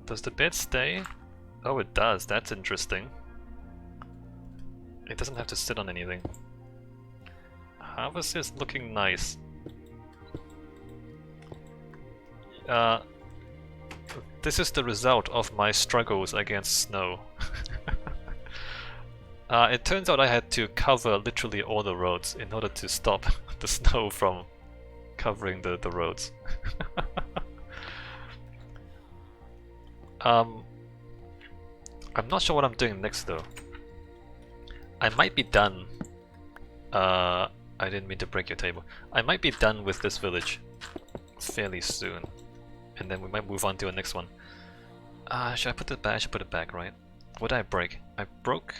Does the bed stay? Oh, it does. That's interesting. It doesn't have to sit on anything. Harvest is looking nice. This is the result of my struggles against snow. It turns out I had to cover literally all the roads in order to stop the snow from covering the roads. I'm not sure what I'm doing next though. I might be done. I didn't mean to break your table. I might be done with this village fairly soon. And then we might move on to the next one. Should I put it back? I should put it back, right? What did I break? I broke...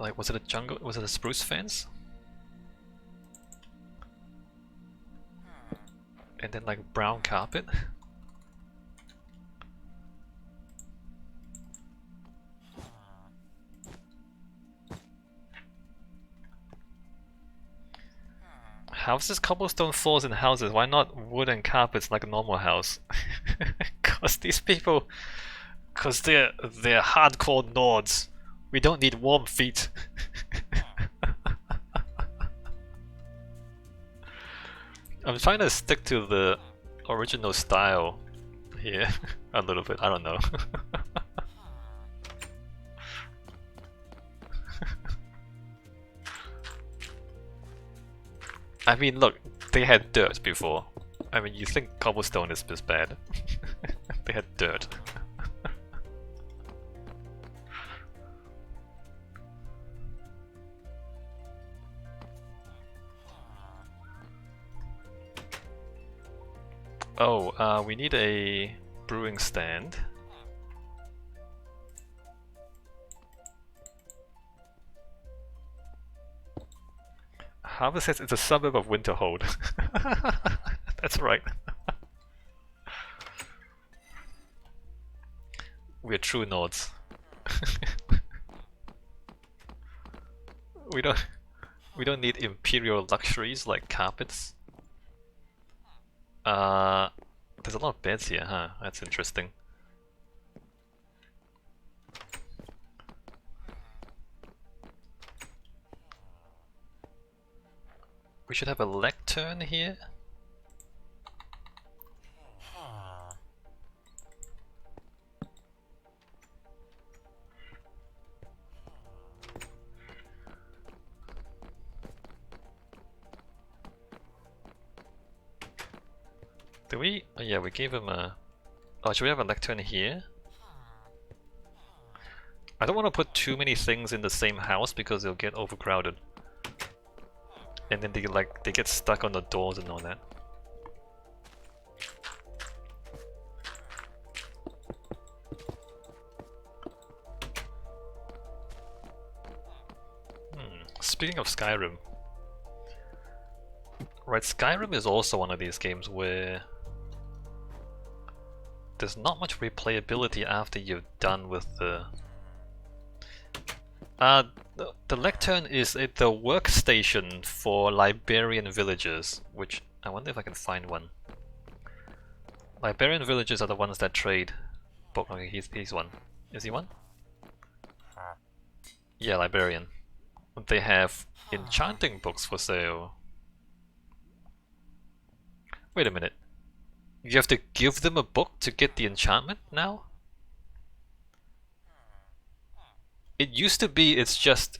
Like, was it a jungle? Was it a spruce fence? And then like brown carpet? Houses, cobblestone floors in houses. Why not wooden carpets like a normal house? Cause these people, cause they're hardcore Nords. We don't need warm feet. I'm trying to stick to the original style here a little bit. I don't know. I mean, look, they had dirt before. I mean, you think cobblestone is this bad? They had dirt. Oh, we need a brewing stand. Harvest says it's a suburb of Winterhold. That's right. We're true Nords. We don't need imperial luxuries like carpets. There's a lot of beds here, huh? That's interesting. We should have a lectern here. Did we? Oh yeah, we gave him a... Oh, should we have a lectern here? I don't want to put too many things in the same house because they'll get overcrowded. And then they get stuck on the doors and all that. Speaking of Skyrim. Right, Skyrim is also one of these games where there's not much replayability after you're done with the... The lectern is the workstation for librarian villagers, which I wonder if I can find one. Librarian villagers are the ones that trade book. Okay, he's one. Is he one? Yeah, librarian. They have enchanting books for sale. Wait a minute. You have to give them a book to get the enchantment now? It used to be it's just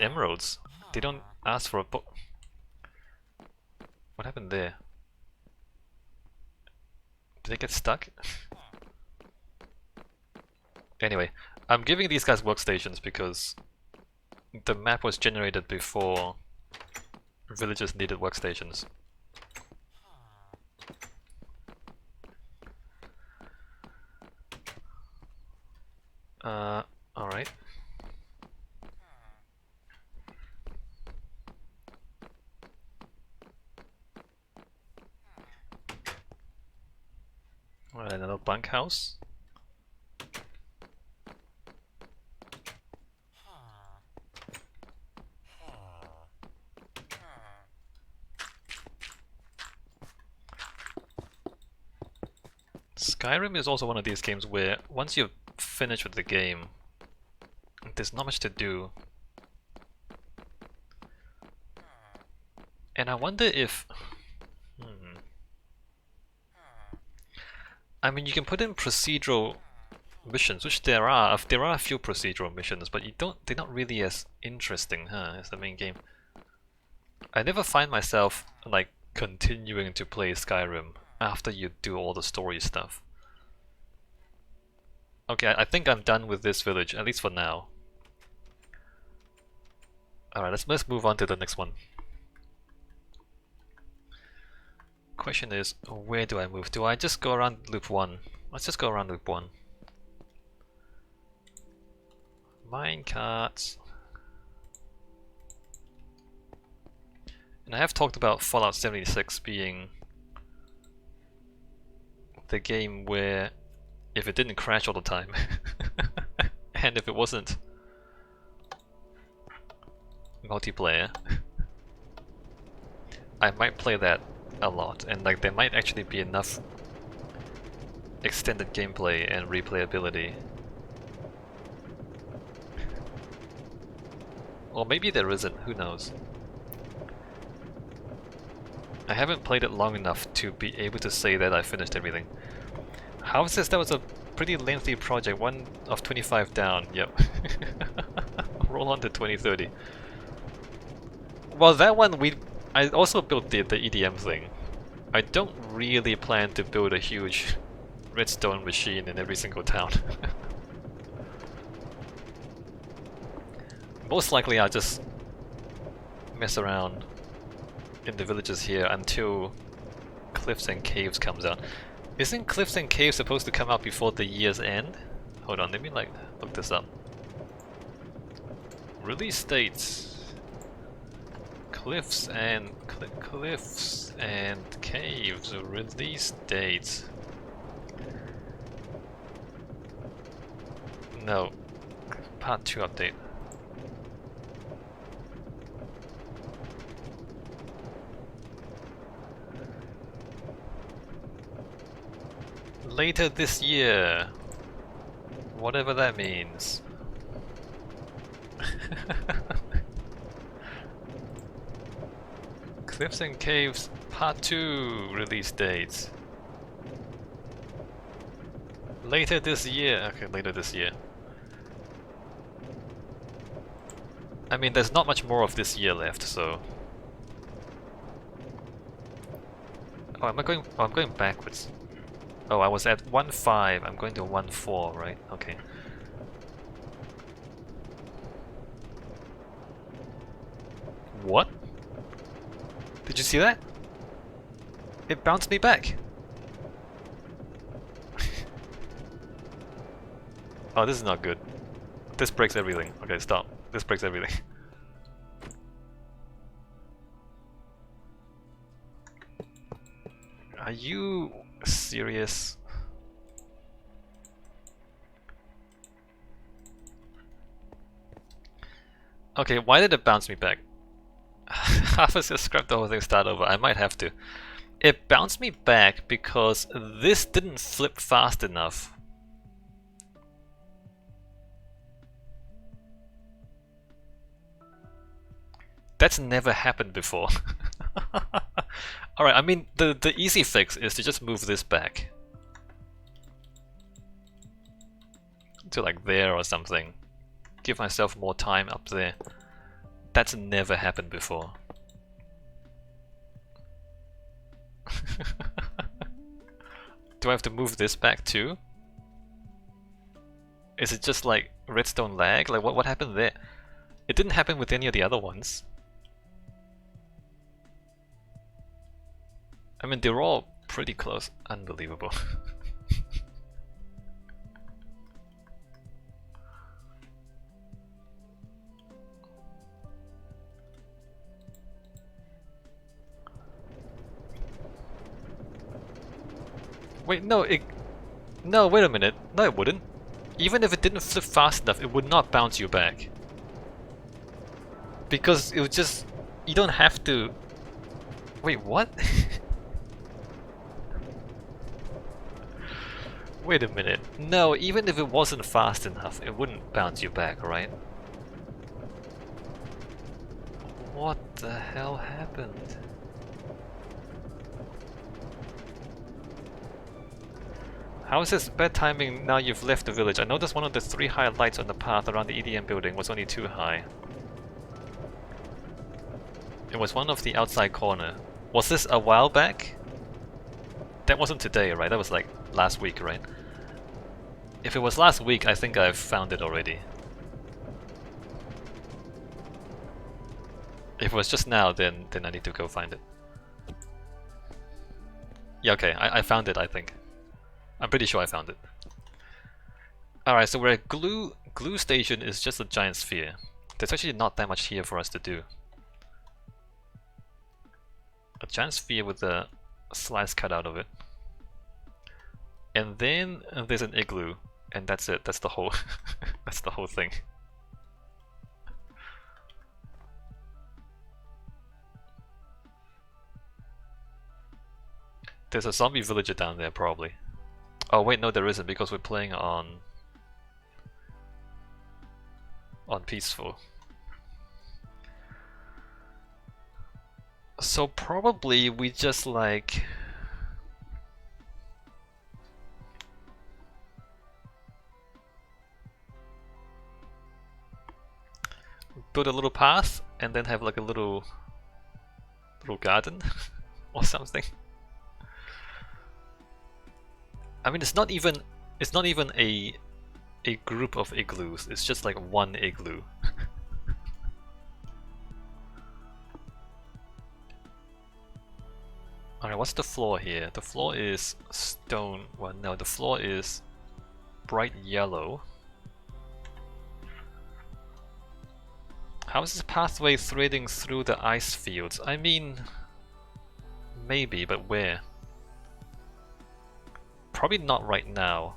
emeralds. They don't ask for a book. What happened there? Did they get stuck? Anyway, I'm giving these guys workstations because the map was generated before villagers needed workstations. Alright. Alright, another bunkhouse. Skyrim is also one of these games where once you're finished with the game, there's not much to do. And I wonder if... I mean, you can put in procedural missions, which there are. There are a few procedural missions, but they're not really as interesting, as the main game. I never find myself, like, continuing to play Skyrim after you do all the story stuff. Okay, I think I'm done with this village, at least for now. Alright, let's move on to the next one. Question is, where do I move? Do I just go around loop 1? Let's just go around loop 1. Minecarts. And I have talked about Fallout 76 being the game where if it didn't crash all the time and if it wasn't multiplayer, I might play that a lot, and like there might actually be enough extended gameplay and replayability. Or maybe there isn't, who knows. I haven't played it long enough to be able to say that I finished everything. Houses, that was a pretty lengthy project, 1 of 25 down, yep. Roll on to 2030. Well, that one I also built the EDM thing. I don't really plan to build a huge redstone machine in every single town. Most likely I'll just mess around in the villages here until Cliffs and Caves comes out. Isn't Cliffs and Caves supposed to come out before the year's end? Hold on, let me like look this up. Release dates. Cliffs and Caves release dates. No, part 2 update. Later this year, whatever that means. Cliffs and Caves Part 2 release dates. Later this year. Okay, later this year. I mean, there's not much more of this year left, so... Oh, am I going... Oh, I'm going backwards. Oh, I was at 1.5, I'm going to 1.4, right? Okay. What? Did you see that? It bounced me back! Oh, this is not good. This breaks everything. Okay, stop. This breaks everything. Are you serious? Okay, why did it bounce me back? I was just scrap the whole thing, start over. I might have to. It bounced me back because this didn't flip fast enough. That's never happened before. Alright, I mean, the easy fix is to just move this back. To like there or something. Give myself more time up there. That's never happened before. Do I have to move this back too? Is it just like redstone lag? Like what happened there? It didn't happen with any of the other ones. I mean, they're all pretty close. Unbelievable. Wait, no, no, wait a minute. No, it wouldn't. Even if it didn't flip fast enough, it would not bounce you back. Because it would just... You don't have to... Wait, what? Wait a minute. No, even if it wasn't fast enough, it wouldn't bounce you back, right? What the hell happened? How is this bad timing now you've left the village? I noticed one of the 3 high lights on the path around the EDM building was only 2 high. It was one of the outside corner. Was this a while back? That wasn't today, right? That was like last week, right? If it was last week, I think I've found it already. If it was just now, then I need to go find it. Yeah, okay, I found it, I think. I'm pretty sure I found it. Alright, so we're at Gloo. Gloo Station is just a giant sphere. There's actually not that much here for us to do. A giant sphere with a slice cut out of it. And then there's an igloo, and that's it. That's the whole that's the whole thing. There's a zombie villager down there, probably. Oh wait, no, there isn't, because we're playing on peaceful. So probably we just like build a little path and then have like a little garden or something. I mean, it's not even a group of igloos. It's just like one igloo. Alright, what's the floor here? The floor is stone. Well, no, the floor is bright yellow. How is this pathway threading through the ice fields? I mean, maybe, but where? Probably not right now.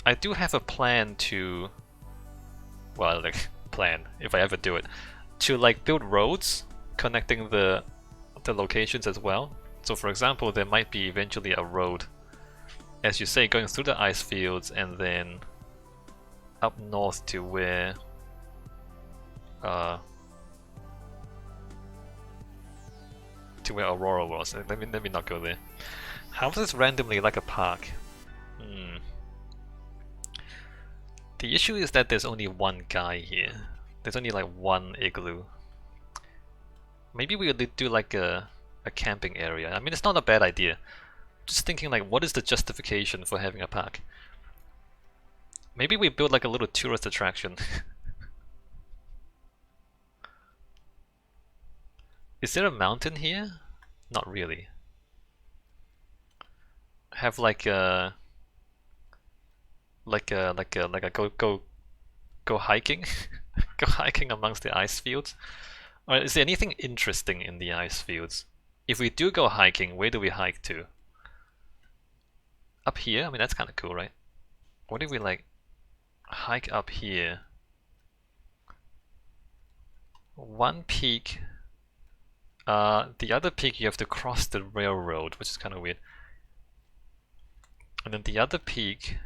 I do have a plan to, well, like, plan, if I ever do it, to like build roads connecting the locations as well. So for example, there might be eventually a road, as you say, going through the ice fields and then up north to where Aurora was. Let me not go there. How is this randomly like a park? The issue is that there's only one guy here. There's only like one igloo. Maybe we'll do like a camping area. I mean, it's not a bad idea. Just thinking like, what is the justification for having a park? Maybe we build like a little tourist attraction. Is there a mountain here? Not really. Have like a go hiking, go hiking amongst the ice fields. Or is there anything interesting in the ice fields? If we do go hiking, where do we hike to? Up here? I mean, that's kind of cool, right? What if we like hike up here? One peak. The other peak you have to cross the railroad, which is kind of weird. And then the other peak,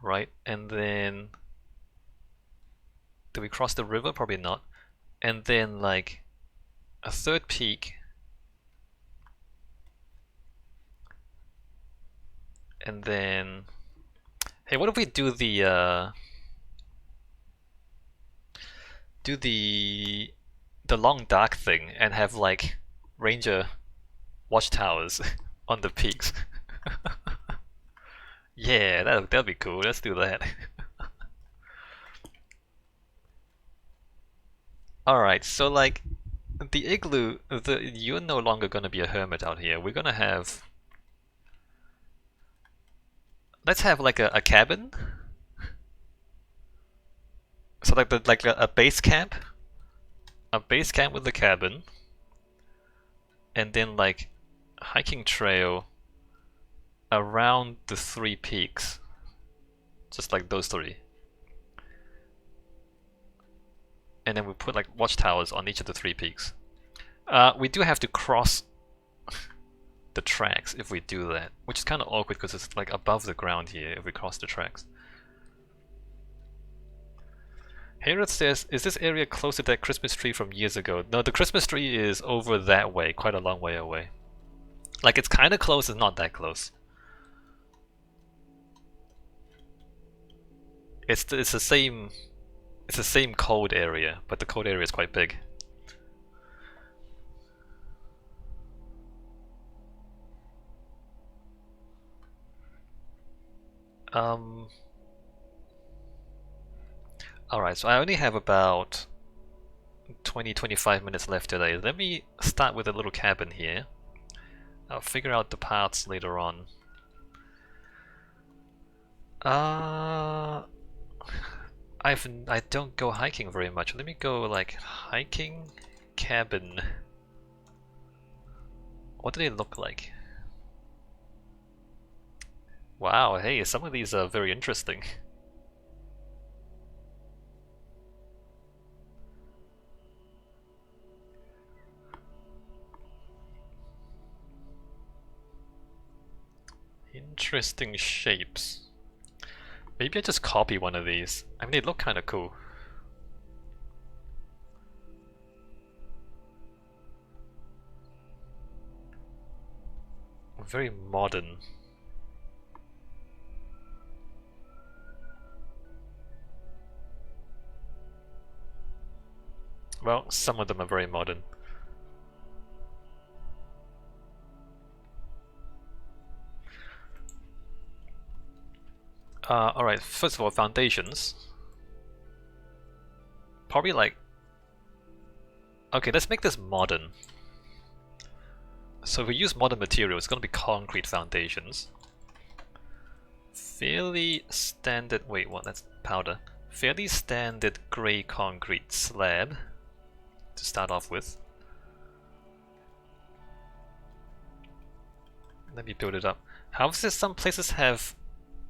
right? And then do we cross the river? Probably not. And then like a third peak, and then hey, what if we do the long dark thing and have like ranger watchtowers on the peaks? Yeah, that'll be cool. Let's do that. Alright, so like the igloo, you're no longer gonna be a hermit out here. We're gonna have, let's have like a cabin. So like a base camp. A base camp with a cabin. And then like hiking trail around the 3 peaks. Just like those 3. And then we put like watchtowers on each of the 3 peaks. We do have to cross the tracks if we do that, which is kind of awkward because it's like above the ground here if we cross the tracks. Harriet says, is this area close to that Christmas tree from years ago? No, the Christmas tree is over that way, quite a long way away. Like, it's kind of close, it's not that close. It's the same code area, but the code area is quite big. Alright, so I only have about 20-25 minutes left today. Let me start with a little cabin here. I'll figure out the paths later on. I don't go hiking very much. Let me go like hiking cabin. What do they look like? Wow, hey, some of these are very interesting. Interesting shapes. Maybe I just copy one of these. I mean, they look kind of cool. Very modern. Well, some of them are very modern. Alright, first of all, foundations. Probably like... Okay, let's make this modern. So if we use modern material, it's going to be concrete foundations. Fairly standard... Wait, what? That's powder. Fairly standard grey concrete slab to start off with. Let me build it up. However, some places have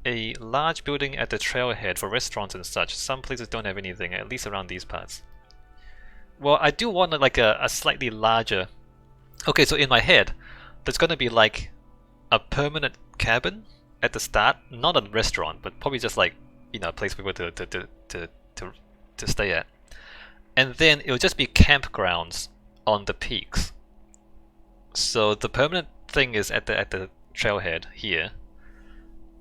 a large building at the trailhead for restaurants and such. Some places don't have anything, at least around these parts. Well, I do want like a slightly larger... Okay, so in my head, there's gonna be like a permanent cabin at the start, not a restaurant, but probably just like, you know, a place for people to stay at. And then it'll just be campgrounds on the peaks. So the permanent thing is at the trailhead here,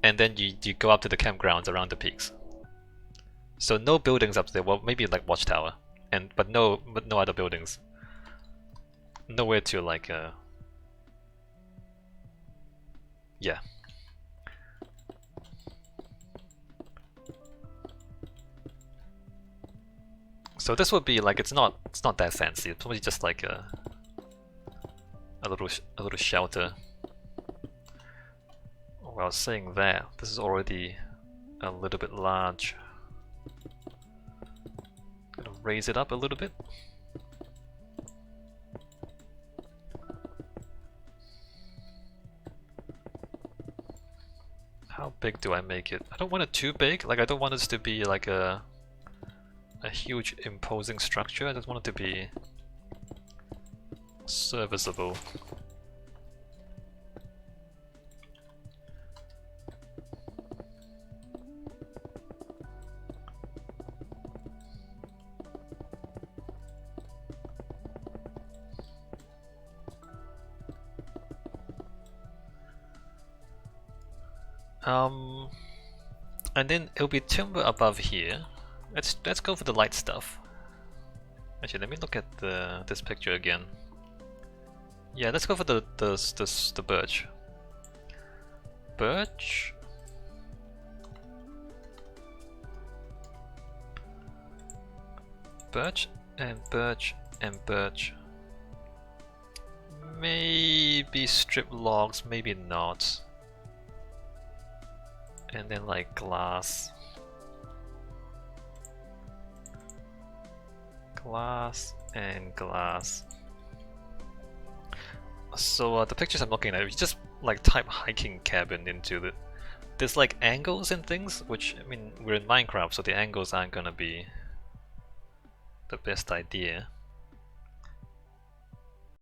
and then you go up to the campgrounds around the peaks. So no buildings up there. Well, maybe like watchtower, but no other buildings. Nowhere to like yeah. So this would be like, it's not that fancy. It's probably just like a little shelter. Well, I was saying that this is already a little bit large. Gonna raise it up a little bit. How big do I make it? I don't want it too big. Like, I don't want this to be like a huge imposing structure. I just want it to be serviceable. And then it'll be timber above here. Let's go for the light stuff. Actually, let me look at this picture again. Yeah, let's go for the birch. Birch. Birch and birch and birch. Maybe strip logs, maybe not. And then like glass. Glass and glass. So the pictures I'm looking at, if you just like type hiking cabin into the... There's like angles and things, which, I mean, we're in Minecraft, so the angles aren't gonna be the best idea.